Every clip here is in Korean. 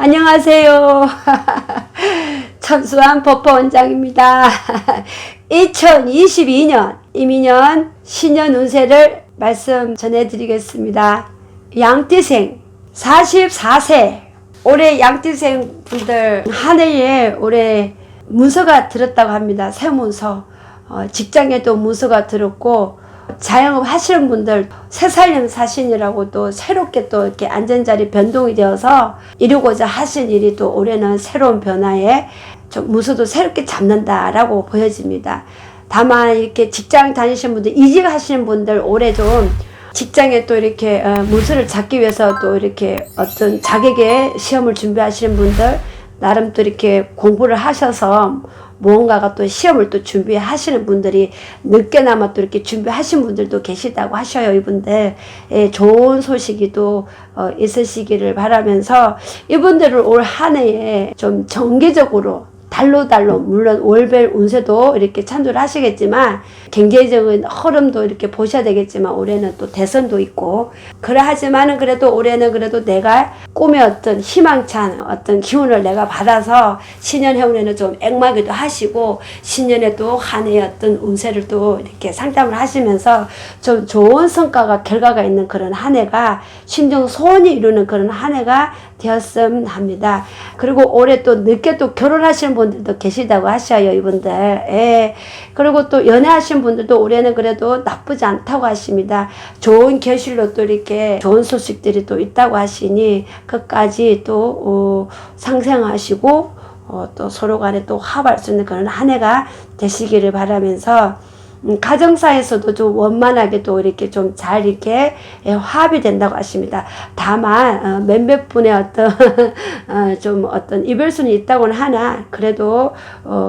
안녕하세요. 천수한 법화원장입니다. 2022년 이민년 신년 운세를 말씀 전해드리겠습니다. 양띠생 44세 올해 양띠생 분들 한 해에 올해 문서가 들었다고 합니다. 새 문서. 직장에도 문서가 들었고 자영업 하시는 분들 새살림 사신이라고 또 새롭게 또 이렇게 안전자리 변동이 되어서 이루고자 하신 일이 또 올해는 새로운 변화에 좀 문서도 새롭게 잡는다라고 보여집니다. 다만 이렇게 직장 다니시는 분들 이직하시는 분들 올해 좀 직장에 또 이렇게 문서를 잡기 위해서 또 이렇게 어떤 자격의 시험을 준비하시는 분들 나름 또 이렇게 공부를 하셔서 무언가가 또 시험을 또 준비하시는 분들이 늦게나마 또 이렇게 준비하신 분들도 계시다고 하셔요. 이분들 좋은 소식이 또 있으시기를 바라면서 이분들을 올 한 해에 좀 정기적으로 달로 물론 월별 운세도 이렇게 참조를 하시겠지만 경제적인 흐름도 이렇게 보셔야 되겠지만 올해는 또 대선도 있고 그러하지만은 그래도 올해는 그래도 내가 꿈의 어떤 희망찬 어떤 기운을 내가 받아서 신년 해운에는 좀 액마기도 하시고 신년에도 한 해의 어떤 운세를 또 이렇게 상담을 하시면서 좀 좋은 성과가 결과가 있는 그런 한 해가 심정 소원이 이루는 그런 한 해가 되었음 합니다. 그리고 올해 또 늦게 또 결혼하시는 분들도 계시다고 하셔요, 이분들. 예. 그리고 또 연애하시는 분들도 올해는 그래도 나쁘지 않다고 하십니다. 좋은 결실로 또 이렇게 좋은 소식들이 또 있다고 하시니 끝까지 또 상생하시고 또 서로 간에 또 화합할 수 있는 그런 한 해가 되시기를 바라면서 가정사에서도 좀 원만하게 또 이렇게 좀 잘 이렇게 화합이 된다고 하십니다. 다만 몇몇 분의 어떤 좀 어떤 이별순이 있다고는 하나 그래도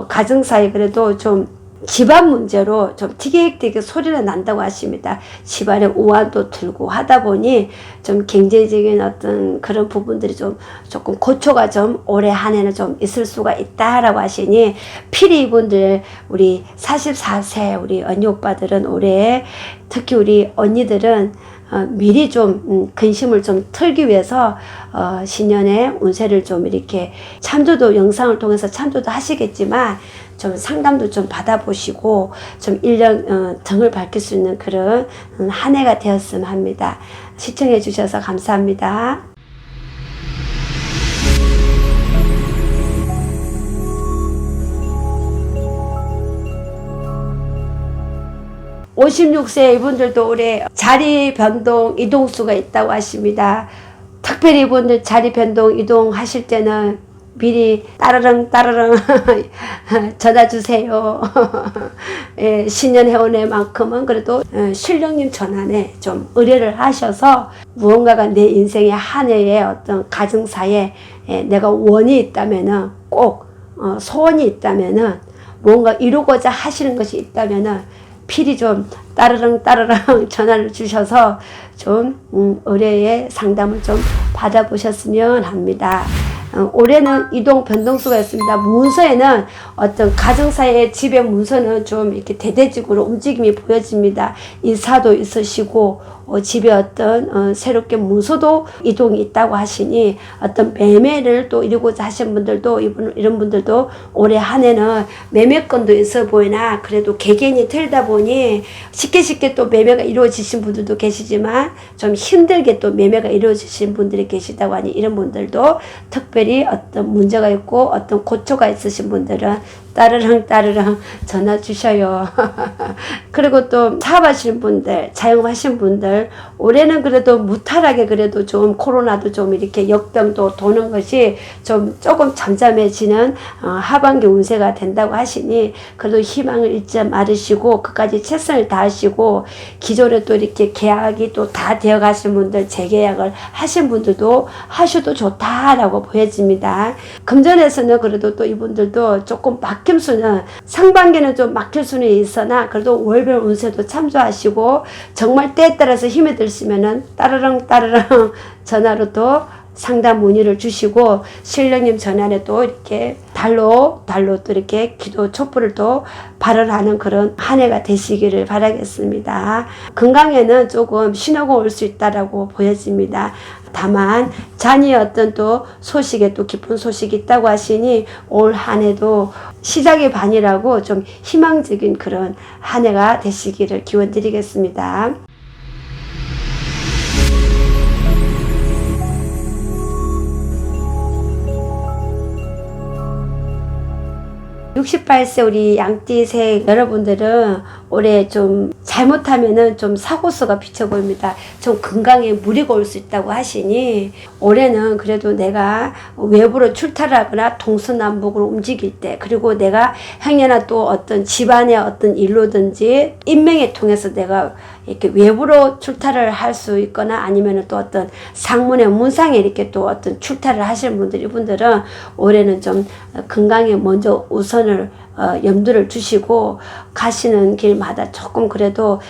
가정사에 그래도 좀 집안 문제로 좀 티격태격 소리가 난다고 하십니다. 집안에 우환도 들고 하다 보니 좀 경제적인 어떤 그런 부분들이 좀 조금 고초가 좀 올해 한 해는 좀 있을 수가 있다라고 하시니 필히 이분들 우리 44세 우리 언니 오빠들은 올해 특히 우리 언니들은 미리 좀 근심을 좀 털기 위해서 신년에 운세를 좀 이렇게 참조도 영상을 통해서 참조도 하시겠지만 좀 상담도 좀 받아보시고 좀 1년 등을 밝힐 수 있는 그런 한 해가 되었으면 합니다. 시청해 주셔서 감사합니다. (56세) 이분들도 올해 자리 변동 이동수가 있다고 하십니다. 특별히 이분들 자리 변동 이동하실 때는 미리 따르릉 전화 주세요. 예, 신년 해운에만큼은 그래도 신령님 전환에 좀 의뢰를 하셔서 무언가가 내 인생의 한 해의 어떤 가정사에 내가 원이 있다면은 꼭 소원이 있다면은 뭔가 이루고자 하시는 것이 있다면은 필히 좀 따르릉 전화를 주셔서 좀 의뢰의 상담을 좀 받아보셨으면 합니다. 올해는 이동 변동수가 있습니다. 문서에는 어떤 가정사의 집의 문서는 좀 이렇게 대대적으로 움직임이 보여집니다. 이사도 있으시고 집에 어떤 새롭게 문서도 이동이 있다고 하시니 어떤 매매를 또 이루고자 하신 분들도 이런 분들도 올해 한 해는 매매건도 있어 보이나 그래도 개개인이 틀다 보니 쉽게 또 매매가 이루어지신 분들도 계시지만 좀 힘들게 또 매매가 이루어지신 분들이 계시다고 하니 이런 분들도 특별히 어떤 문제가 있고 어떤 고초가 있으신 분들은 따르릉 전화 주셔요. 그리고 또 사업하시는 분들, 자영업하시는 분들 올해는 그래도 무탈하게 그래도 좀 코로나도 좀 이렇게 역병도 도는 것이 좀 조금 잠잠해지는 하반기 운세가 된다고 하시니 그래도 희망을 잊지 말으시고 끝까지 최선을 다하시고 기존에 또 이렇게 계약이 또 다 되어 가신 분들 재계약을 하신 분들도 하셔도 좋다라고 보여집니다. 금전에서는 그래도 또 이분들도 조금 막힘 수는 상반기는 좀 막힐 수는 있으나 그래도 월별 운세도 참조하시고 정말 때에 따라서 힘이 드시면은 따르릉 전화로 또 상담 문의를 주시고 신령님 전환에 또 이렇게 달로 또 이렇게 기도 촛불을 또 발언하는 그런 한 해가 되시기를 바라겠습니다. 건강에는 조금 신호가 올 수 있다라고 보여집니다. 다만 잔이의 어떤 또 소식에 또 기쁜 소식이 있다고 하시니 올 한 해도 시작의 반이라고 좀 희망적인 그런 한 해가 되시기를 기원드리겠습니다. 68세 우리 양띠생 여러분들은 올해 좀 잘못하면은 좀 사고수가 비쳐 보입니다. 좀 건강에 무리가 올 수 있다고 하시니 올해는 그래도 내가 외부로 출타를 하거나 동서남북으로 움직일 때, 그리고 내가 행여나 또 어떤 집안의 어떤 일로든지 인명에 통해서 내가 이렇게 외부로 출타를 할 수 있거나 아니면 또 어떤 상문의 문상에 이렇게 또 어떤 출타를 하시는 이분들은 올해는 좀 건강에 먼저 우선을 염두를 두시고 가시는 길마다 조금 그래도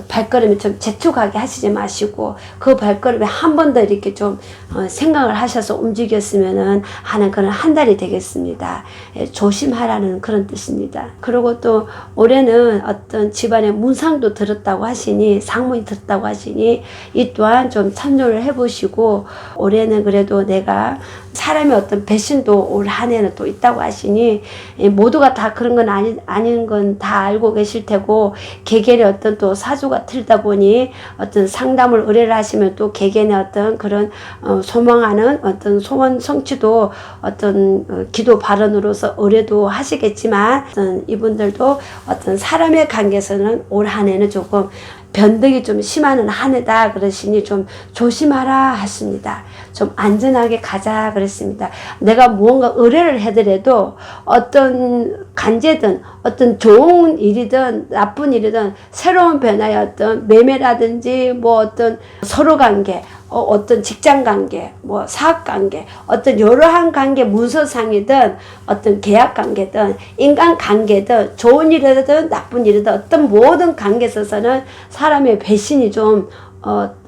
발걸음이 좀 재촉하게 하시지 마시고 그 발걸음에 한 번 더 이렇게 좀 생각을 하셔서 움직였으면은 하는 그런 한 달이 되겠습니다. 조심하라는 그런 뜻입니다. 그리고 또 올해는 어떤 집안의 문상도 들었다고 하시니, 상문이 들었다고 하시니 이 또한 좀 참조를 해보시고, 올해는 그래도 내가 사람의 어떤 배신도 올 한 해는 또 있다고 하시니 모두가 다 그런 건 아닌 건 다 알고 계실 테고, 개개인의 어떤 또 사주가 틀다 보니 어떤 상담을 의뢰를 하시면 또 개개인의 어떤 그런 소망하는 어떤 소원 성취도 어떤 기도 발언으로서 의뢰도 하시겠지만, 어떤 이분들도 어떤 사람의 관계에서는 올 한 해는 조금 변덕이 좀 심한 한 해다 그러시니 좀 조심하라 하십니다. 좀 안전하게 가자 그랬습니다. 내가 무언가 의뢰를 해더라도 어떤 간제든 어떤 좋은 일이든 나쁜 일이든 새로운 변화의 어떤 매매라든지 뭐 어떤 서로 관계, 어떤 직장 관계, 뭐 사업 관계, 어떤 여러한 관계, 문서상이든 어떤 계약 관계든 인간 관계든 좋은 일이든 나쁜 일이든 어떤 모든 관계에 있어서는 사람의 배신이 좀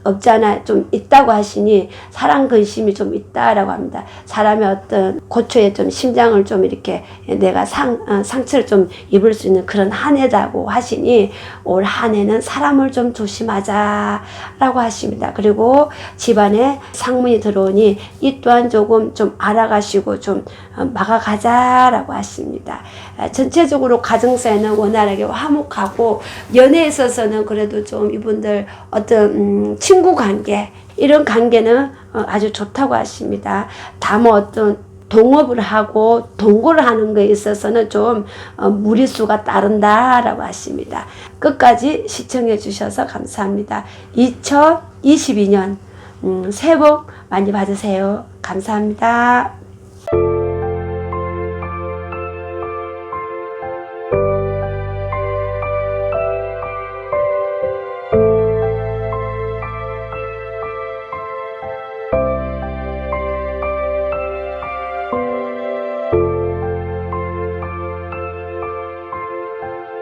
없잖아 좀 있다고 하시니 사랑 근심이 좀 있다라고 합니다. 사람의 어떤 고초에 좀 심장을 좀 이렇게 내가 상처를 좀 입을 수 있는 그런 한 해다고 하시니 올 한 해는 사람을 좀 조심하자라고 하십니다. 그리고 집안에 상문이 들어오니 이 또한 조금 좀 알아가시고 좀 막아가자라고 하십니다. 전체적으로 가정사에는 원활하게 화목하고, 연애에 있어서는 그래도 좀 이분들 어떤 친구 관계, 이런 관계는 아주 좋다고 하십니다. 다만 어떤 동업을 하고 동거를 하는 것에 있어서는 좀 무리수가 따른다라고 하십니다. 끝까지 시청해 주셔서 감사합니다. 2022년 새해 복 많이 받으세요. 감사합니다.